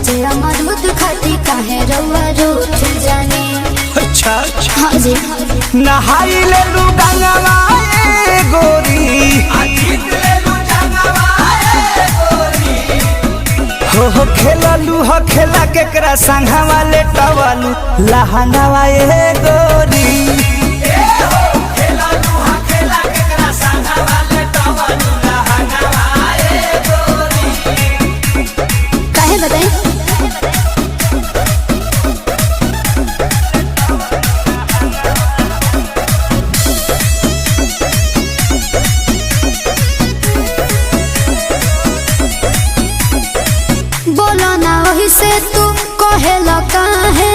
जे अमरूद खाती काहे रउआ रूठ जाने। अच्छा हाँ जी नहाई ले लू गंगवा ए गोरी हो खेललू हो खेला केकरा संघवा ले टवलू लहंगवा ए गोरी काहे बताई। बोलो ना वही से तू कहेला काहे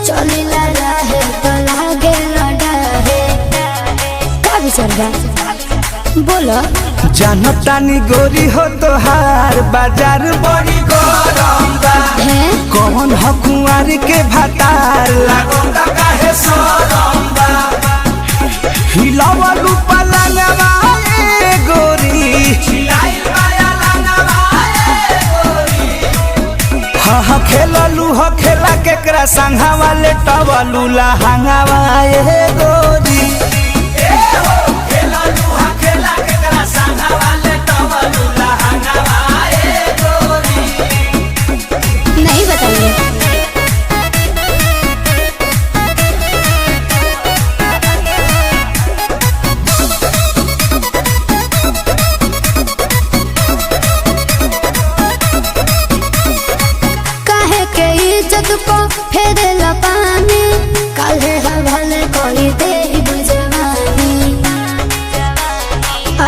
चलिला रहे तो लागे लड़ाहे का विचार बा बोलो। जानतानी गोरी हो तोहार बाजार बड़ी गरम बा है कौन हो कुंवर के भतार लागोता काहे सरम बा हिलावलू पलंगवा ए गोरी हिलाइल माया लंगवा ए गोरी हा खेललू हो खेला केकरा संघवा ले टवलू लहंगवा ए गोरी नहीं बताइए। काहे के इज्जत को फेरेला पानी काहे हवाले कोई दे बुझवानी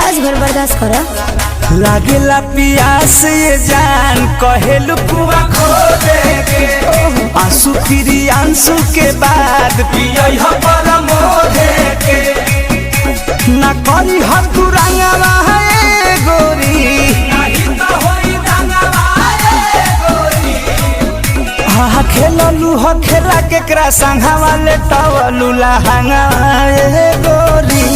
आज भर बर्दाश्त करो। लागेला पियास ये जान कहेलू कुआ खो दे के आंसू फिरी आंसू के बाद पियई हो परमो दे के ना करी हम तू रंगवा है गोरी नहीं तो होई रंगवा है गोरी हा खेललू हो खेला केकरा संघवा ले टवलू लहंगवा है गोरी